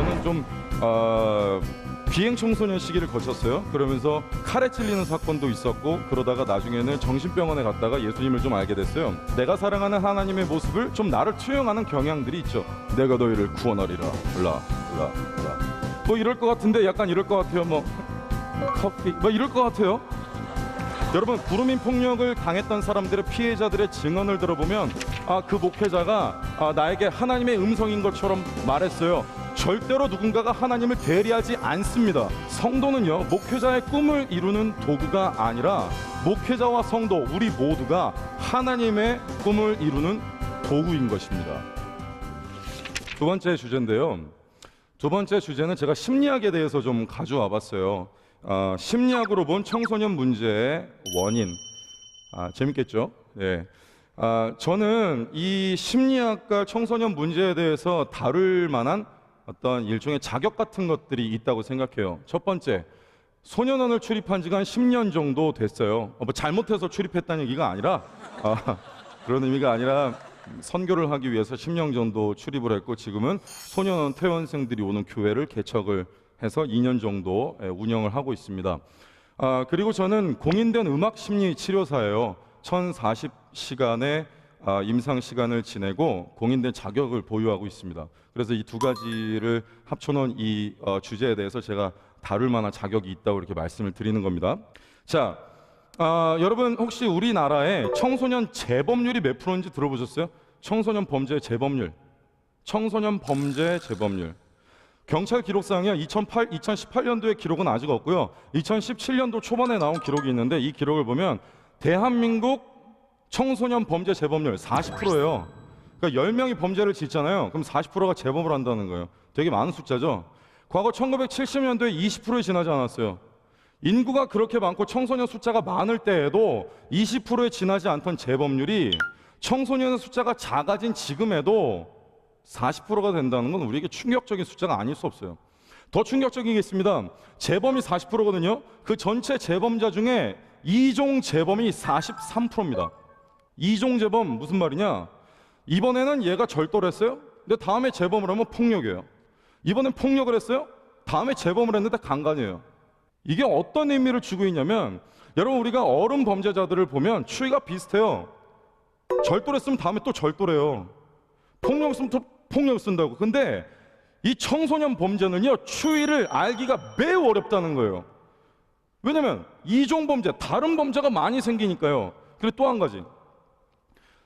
저는 좀 비행 청소년 시기를 거쳤어요. 그러면서 칼에 찔리는 사건도 있었고, 그러다가 나중에는 정신병원에 갔다가 예수님을 좀 알게 됐어요. 내가 사랑하는 하나님의 모습을 좀 나를 투영하는 경향들이 있죠. 내가 너희를 구원하리라 블라 블라 블라 뭐 이럴 것 같은데, 약간 이럴 것 같아요. 뭐 커피 뭐 이럴 것 같아요. 여러분, 구루민 폭력을 당했던 사람들의 피해자들의 증언을 들어보면 그 목회자가 나에게 하나님의 음성인 것처럼 말했어요. 절대로 누군가가 하나님을 대리하지 않습니다. 성도는요, 목회자의 꿈을 이루는 도구가 아니라 목회자와 성도, 우리 모두가 하나님의 꿈을 이루는 도구인 것입니다. 두 번째 주제인데요. 두 번째 주제는 제가 심리학에 대해서 좀 가져와 봤어요. 심리학으로 본 청소년 문제의 원인. 재밌겠죠? 예. 저는 이 심리학과 청소년 문제에 대해서 다룰 만한 어떤 일종의 자격 같은 것들이 있다고 생각해요. 첫 번째, 소년원을 출입한 지가 한 10년 정도 됐어요. 뭐 잘못해서 출입했다는 얘기가 아니라 그런 의미가 아니라 선교를 하기 위해서 10년 정도 출입을 했고, 지금은 소년원 퇴원생들이 오는 교회를 개척을 해서 2년 정도 운영을 하고 있습니다. 그리고 저는 공인된 음악심리치료사예요. 1040시간의 임상 시간을 지내고 공인된 자격을 보유하고 있습니다. 그래서 이 두 가지를 합쳐놓은 이 주제에 대해서 제가 다룰 만한 자격이 있다고 이렇게 말씀을 드리는 겁니다. 자, 여러분 혹시 우리나라의 청소년 재범률이 몇 프로인지 들어보셨어요? 청소년 범죄 재범률. 청소년 범죄 재범률. 경찰 기록상에 2018년도의 기록은 아직 없고요. 2017년도 초반에 나온 기록이 있는데, 이 기록을 보면 대한민국 청소년 범죄 재범률 40%예요. 그러니까 10명이 범죄를 짓잖아요. 그럼 40%가 재범을 한다는 거예요. 되게 많은 숫자죠. 과거 1970년도에 20%에 지나지 않았어요. 인구가 그렇게 많고 청소년 숫자가 많을 때에도 20%에 지나지 않던 재범률이 청소년 숫자가 작아진 지금에도 40%가 된다는 건 우리에게 충격적인 숫자가 아닐 수 없어요. 더 충격적이겠습니다. 재범이 40%거든요. 그 전체 재범자 중에 이종 재범이 43%입니다. 이종 재범 무슨 말이냐? 이번에는 얘가 절도를 했어요. 근데 다음에 재범을 하면 폭력이에요. 이번엔 폭력을 했어요. 다음에 재범을 했는데 강간이에요. 이게 어떤 의미를 주고 있냐면, 여러분 우리가 어른 범죄자들을 보면 추이가 비슷해요. 절도를 했으면 다음에 또 절도래요. 폭력을 했으면 또 폭력을 쓴다고. 근데 이 청소년 범죄는요, 추이를 알기가 매우 어렵다는 거예요. 왜냐면 이종 범죄, 다른 범죄가 많이 생기니까요. 그리고 또 한 가지,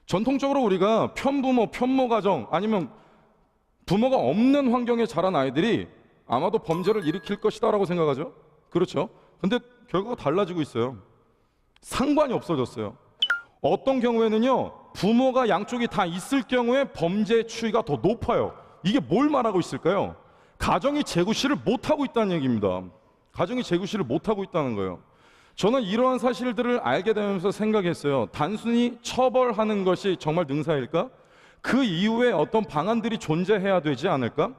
전통적으로 우리가 편부모, 편모가정 아니면 부모가 없는 환경에 자란 아이들이 아마도 범죄를 일으킬 것이다 라고 생각하죠. 그렇죠? 근데 결과가 달라지고 있어요. 상관이 없어졌어요. 어떤 경우에는요, 부모가 양쪽이 다 있을 경우에 범죄 추이가 더 높아요. 이게 뭘 말하고 있을까요? 가정이 재구실을 못하고 있다는 얘기입니다. 가정이 재구실을 못하고 있다는 거예요. 저는 이러한 사실들을 알게 되면서 생각했어요. 단순히 처벌하는 것이 정말 능사일까? 그 이후에 어떤 방안들이 존재해야 되지 않을까?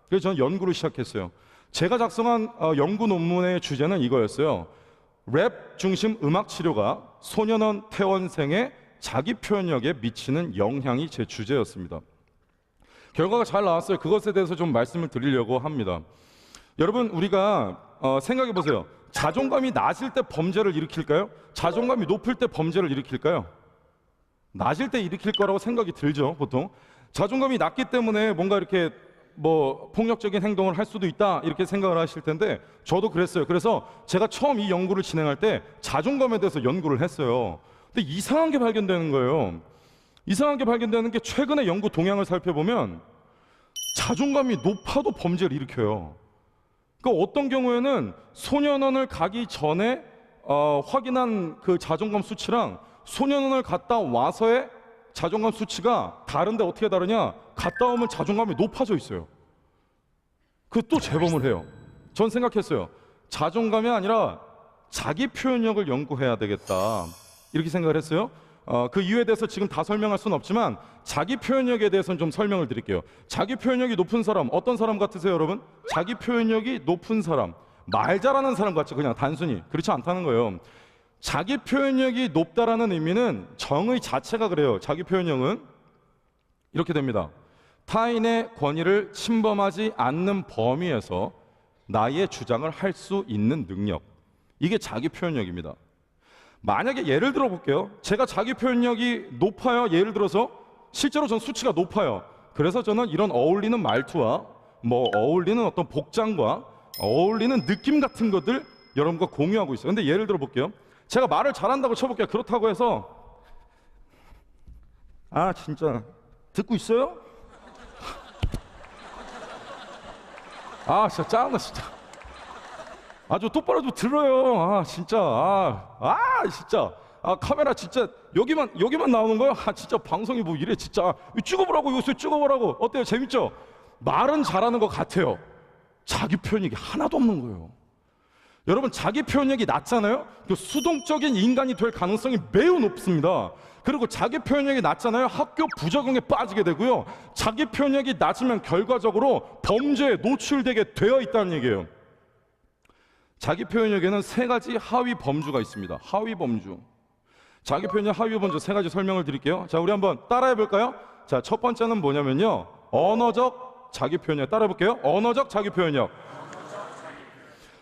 그래서 저는 연구를 시작했어요. 제가 작성한 연구 논문의 주제는 이거였어요. 랩 중심 음악 치료가 소년원 퇴원생의 자기 표현력에 미치는 영향이 제 주제였습니다. 결과가 잘 나왔어요. 그것에 대해서 좀 말씀을 드리려고 합니다. 여러분, 우리가 생각해 보세요. 자존감이 낮을 때 범죄를 일으킬까요? 자존감이 높을 때 범죄를 일으킬까요? 낮을 때 일으킬 거라고 생각이 들죠, 보통. 자존감이 낮기 때문에 뭔가 이렇게 뭐 폭력적인 행동을 할 수도 있다 이렇게 생각을 하실 텐데, 저도 그랬어요. 그래서 제가 처음 이 연구를 진행할 때 자존감에 대해서 연구를 했어요. 근데 이상한 게 발견되는 거예요. 이상한 게 발견되는 게, 최근의 연구 동향을 살펴보면 자존감이 높아도 범죄를 일으켜요. 그러니까 어떤 경우에는 소년원을 가기 전에 확인한 그 자존감 수치랑 소년원을 갔다 와서의 자존감 수치가 다른데 어떻게 다르냐? 갔다 오면 자존감이 높아져 있어요. 그 또 재범을 해요. 전 생각했어요. 자존감이 아니라 자기 표현력을 연구해야 되겠다 이렇게 생각을 했어요. 그 이유에 대해서 지금 다 설명할 수는 없지만 자기 표현력에 대해서는 좀 설명을 드릴게요. 자기 표현력이 높은 사람, 어떤 사람 같으세요, 여러분? 자기 표현력이 높은 사람, 말 잘하는 사람 같죠, 그냥 단순히. 그렇지 않다는 거예요. 자기 표현력이 높다라는 의미는 정의 자체가 그래요. 자기 표현력은 이렇게 됩니다. 타인의 권위를 침범하지 않는 범위에서 나의 주장을 할 수 있는 능력, 이게 자기 표현력입니다. 만약에 예를 들어 볼게요. 제가 자기 표현력이 높아요. 예를 들어서 실제로 전 수치가 높아요. 그래서 저는 이런 어울리는 말투와 뭐 어울리는 어떤 복장과 어울리는 느낌 같은 것들 여러분과 공유하고 있어요. 근데 예를 들어 볼게요. 제가 말을 잘한다고 쳐볼게요. 그렇다고 해서 아 진짜 듣고 있어요? 아 진짜 짜증나 진짜. 아주 똑바로 좀 들어요. 아 진짜 진짜 카메라 진짜 여기만 나오는 거야? 아 진짜 방송이 뭐 이래 진짜. 찍어보라고 요새 찍어보라고. 어때요? 재밌죠? 말은 잘하는 것 같아요. 자기 표현력이 하나도 없는 거예요. 여러분 자기 표현력이 낮잖아요. 수동적인 인간이 될 가능성이 매우 높습니다. 그리고 자기 표현력이 낮잖아요. 학교 부적응에 빠지게 되고요. 자기 표현력이 낮으면 결과적으로 범죄에 노출되게 되어 있다는 얘기예요. 자기 표현력에는 세 가지 하위 범주가 있습니다. 하위 범주. 자기 표현력 하위 범주 세 가지 설명을 드릴게요. 자, 우리 한번 따라해 볼까요? 자, 첫 번째는 뭐냐면요. 언어적 자기 표현력. 따라해 볼게요. 언어적 자기 표현력.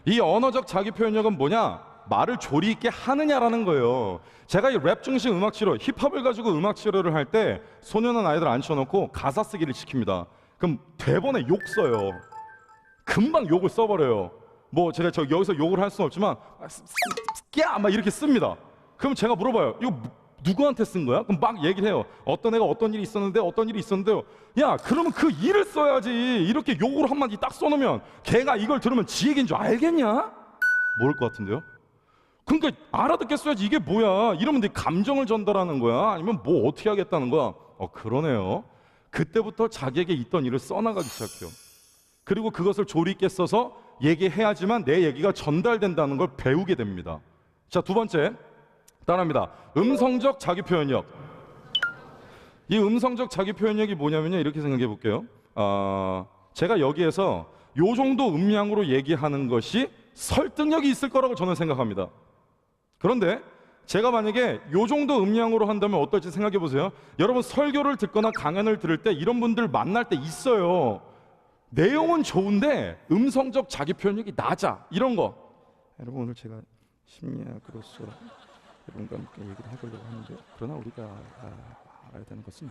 이 언어적 자기 표현력은 뭐냐? 말을 조리 있게 하느냐라는 거예요. 제가 이 랩 중심 음악 치료, 힙합을 가지고 음악 치료를 할 때 소년원 아이들 앉혀놓고 가사 쓰기를 시킵니다. 그럼 대본에 욕 써요. 금방 욕을 써버려요. 뭐 제가 여기서 욕을 할 수는 없지만 막 이렇게 씁니다. 그럼 제가 물어봐요. 이거 누구한테 쓴 거야? 그럼 막 얘기를 해요. 어떤 애가 어떤 일이 있었는데 어떤 일이 있었는데요. 야 그러면 그 일을 써야지. 이렇게 욕으로 한마디 딱 써놓으면 걔가 이걸 들으면 지 얘기인 줄 알겠냐? 모를 것 같은데요. 그러니까 알아듣겠어야지. 이게 뭐야? 이러면 네 감정을 전달하는 거야? 아니면 뭐 어떻게 하겠다는 거야? 그러네요. 그때부터 자기에게 있던 일을 써나가기 시작해요. 그리고 그것을 조리 있게 써서 얘기해야지만 내 얘기가 전달된다는 걸 배우게 됩니다. 자, 두 번째 따라합니다. 음성적 자기 표현력. 이 음성적 자기 표현력이 뭐냐면요. 이렇게 생각해 볼게요. 제가 여기에서 요 정도 음량으로 얘기하는 것이 설득력이 있을 거라고 저는 생각합니다. 그런데 제가 만약에 요 정도 음량으로 한다면 어떨지 생각해 보세요. 여러분 설교를 듣거나 강연을 들을 때 이런 분들 만날 때 있어요. 내용은 좋은데 음성적 자기 표현력이 낮아. 이런 거. 여러분 오늘 제가 심리학으로서 여러분과 함께 얘기를 해보려고 하는데 그러나 우리가 알아야 되는 것은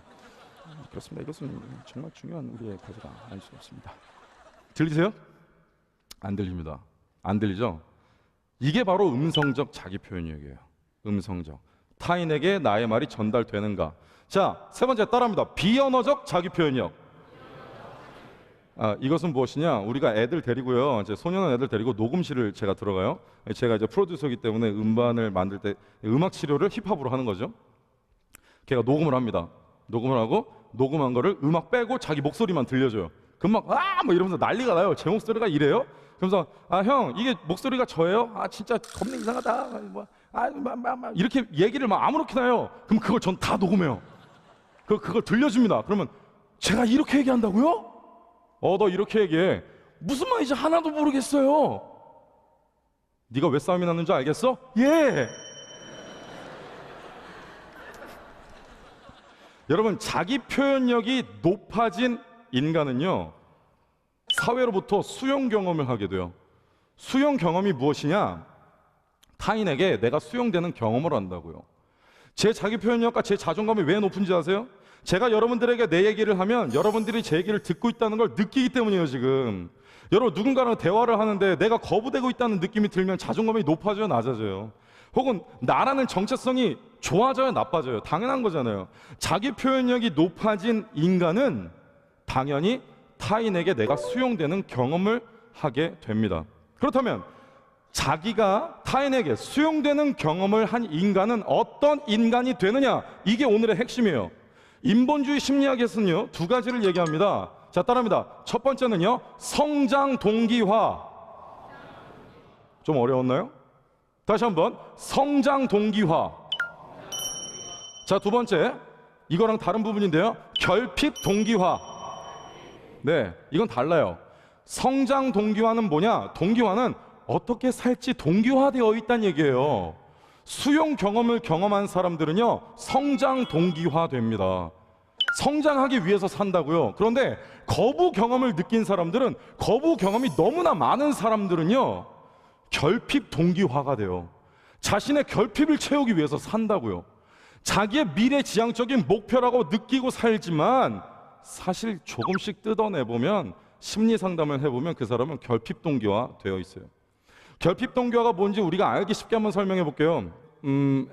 그렇습니다. 이것은 정말 중요한 우리의 과제가 아닐 수 없습니다. 들리세요? 안 들립니다. 안 들리죠? 이게 바로 음성적 자기 표현력이에요. 음성적. 타인에게 나의 말이 전달되는가. 자, 세 번째 따라합니다. 비언어적 자기 표현력. 이것은 무엇이냐? 우리가 애들 데리고요. 이제 소년원 애들 데리고 녹음실을 제가 들어가요. 제가 이제 프로듀서이기 때문에 음반을 만들 때 음악 치료를 힙합으로 하는 거죠. 걔가 녹음을 합니다. 녹음을 하고 녹음한 거를 음악 빼고 자기 목소리만 들려줘요. 그럼 막 이러면서 난리가 나요. 제 목소리가 이래요? 그러면서 형 이게 목소리가 저예요? 진짜 겁나 이상하다. 이렇게 얘기를 막 아무렇게나 해요. 그럼 그걸 전 다 녹음해요. 그걸 들려줍니다. 그러면 제가 이렇게 얘기한다고요? 너 이렇게 얘기해. 무슨 말인지 하나도 모르겠어요. 네가 왜 싸움이 났는지 알겠어? 예. 여러분 자기 표현력이 높아진 인간은요 사회로부터 수용 경험을 하게 돼요. 수용 경험이 무엇이냐? 타인에게 내가 수용되는 경험을 한다고요. 제 자기 표현력과 제 자존감이 왜 높은지 아세요? 제가 여러분들에게 내 얘기를 하면 여러분들이 제 얘기를 듣고 있다는 걸 느끼기 때문이에요. 지금 여러분 누군가랑 대화를 하는데 내가 거부되고 있다는 느낌이 들면 자존감이 높아져요, 낮아져요? 혹은 나라는 정체성이 좋아져요, 나빠져요? 당연한 거잖아요. 자기 표현력이 높아진 인간은 당연히 타인에게 내가 수용되는 경험을 하게 됩니다. 그렇다면 자기가 타인에게 수용되는 경험을 한 인간은 어떤 인간이 되느냐? 이게 오늘의 핵심이에요. 인본주의 심리학에서는요 두 가지를 얘기합니다. 자, 따라합니다. 첫 번째는요 성장 동기화. 좀 어려웠나요? 다시 한번 성장 동기화. 자, 두 번째 이거랑 다른 부분인데요 결핍 동기화. 네, 이건 달라요. 성장 동기화는 뭐냐? 동기화는 어떻게 살지 동기화되어 있다는 얘기예요. 수용 경험을 경험한 사람들은요 성장 동기화 됩니다. 성장하기 위해서 산다고요. 그런데 거부 경험을 느낀 사람들은, 거부 경험이 너무나 많은 사람들은요, 결핍 동기화가 돼요. 자신의 결핍을 채우기 위해서 산다고요. 자기의 미래지향적인 목표라고 느끼고 살지만 사실 조금씩 뜯어내보면, 심리 상담을 해보면 그 사람은 결핍 동기화 되어 있어요. 결핍 동기화가 뭔지 우리가 알기 쉽게 한번 설명해 볼게요.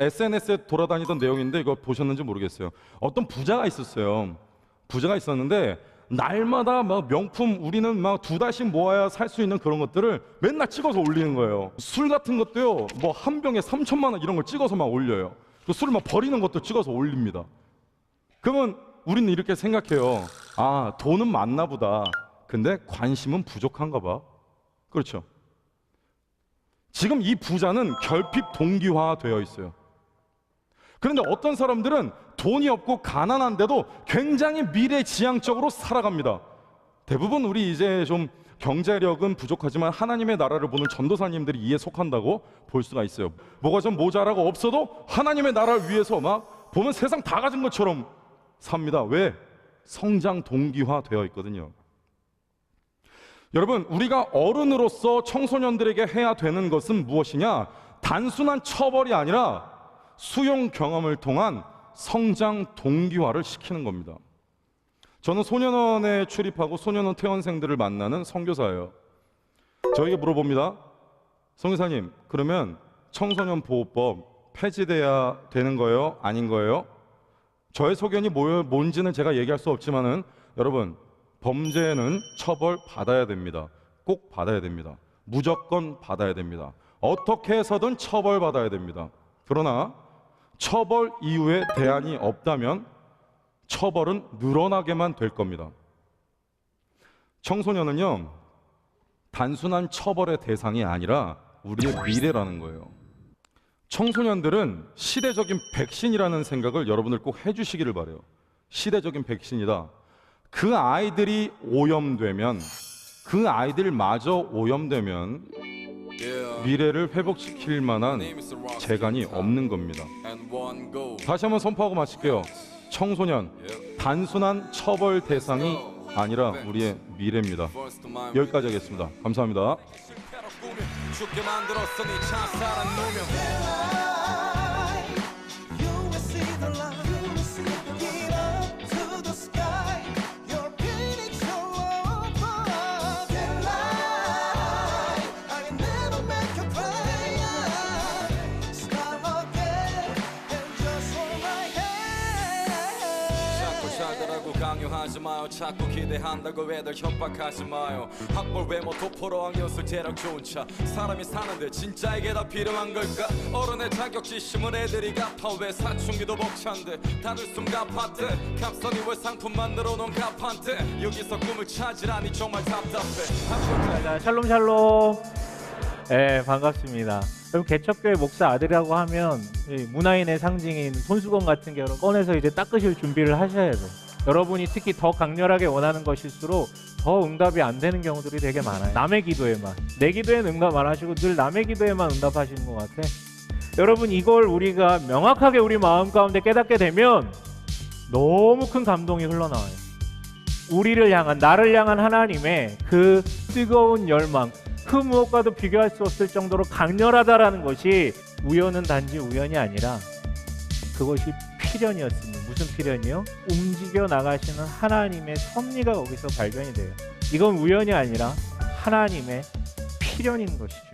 SNS에 돌아다니던 내용인데 이거 보셨는지 모르겠어요. 어떤 부자가 있었어요. 부자가 있었는데 날마다 막 명품, 우리는 막 2달씩 모아야 살 수 있는 그런 것들을 맨날 찍어서 올리는 거예요. 술 같은 것도요, 뭐 한 병에 3천만 원 이런 걸 찍어서 막 올려요. 그 술을 막 버리는 것도 찍어서 올립니다. 그러면 우리는 이렇게 생각해요. 아, 돈은 많나 보다. 근데 관심은 부족한가 봐. 그렇죠. 지금 이 부자는 결핍 동기화되어 있어요. 그런데 어떤 사람들은 돈이 없고 가난한데도 굉장히 미래지향적으로 살아갑니다. 대부분 우리 이제 좀 경제력은 부족하지만 하나님의 나라를 보는 전도사님들이 이에 속한다고 볼 수가 있어요. 뭐가 좀 모자라고 없어도 하나님의 나라를 위해서 막 보면 세상 다 가진 것처럼 삽니다. 왜? 성장 동기화되어 있거든요. 여러분, 우리가 어른으로서 청소년들에게 해야 되는 것은 무엇이냐? 단순한 처벌이 아니라 수용 경험을 통한 성장 동기화를 시키는 겁니다. 저는 소년원에 출입하고 소년원 퇴원생들을 만나는 선교사예요. 저에게 물어봅니다. 선교사님, 그러면 청소년 보호법 폐지돼야 되는 거예요? 아닌 거예요? 저의 소견이 뭔지는 제가 얘기할 수 없지만은, 여러분, 범죄는 처벌 받아야 됩니다. 꼭 받아야 됩니다. 무조건 받아야 됩니다. 어떻게 해서든 처벌 받아야 됩니다. 그러나 처벌 이후에 대안이 없다면 처벌은 늘어나게만 될 겁니다. 청소년은요, 단순한 처벌의 대상이 아니라 우리의 미래라는 거예요. 청소년들은 시대적인 백신이라는 생각을 여러분들 꼭 해주시기를 바라요. 시대적인 백신이다. 그 아이들이 오염되면, 그 아이들마저 오염되면 미래를 회복시킬 만한 재간이 없는 겁니다. 다시 한번 선포하고 마칠게요. 청소년, 단순한 처벌 대상이 아니라 우리의 미래입니다. 여기까지 하겠습니다. 감사합니다. 강요하지 마요. 자꾸 기대한다고 애들 협박하지 마요. 학벌 외모 도포로 학연수 재력 좋은 차. 사람이 사는데 진짜 이게 다 필요한 걸까? 어른의 자격지심은 애들이 갚아. 왜 사춘기도 벅찬데 다들 숨가파대. 값선이 왜 상품 만들어 놓은 가판대. 여기서 꿈을 찾으라니 정말 답답해. 자, 샬롬 샬롬. 네, 반갑습니다. 여러분, 개척교회 목사 아들이라고 하면 문화인의 상징인 손수건 같은 경우는 꺼내서 이제 닦으실 준비를 하셔야 돼요. 여러분이 특히 더 강렬하게 원하는 것일수록 더 응답이 안 되는 경우들이 되게 많아요. 남의 기도에만, 내 기도에는 응답 안 하시고 늘 남의 기도에만 응답하시는 것 같아. 여러분, 이걸 우리가 명확하게 우리 마음 가운데 깨닫게 되면 너무 큰 감동이 흘러나와요. 우리를 향한, 나를 향한 하나님의 그 뜨거운 열망, 그 무엇과도 비교할 수 없을 정도로 강렬하다라는 것이 우연은 단지 우연이 아니라 그것이 필연이었습니다. 무슨 필연이요? 움직여 나가시는 하나님의 섭리가 거기서 발견이 돼요. 이건 우연이 아니라 하나님의 필연인 것이죠.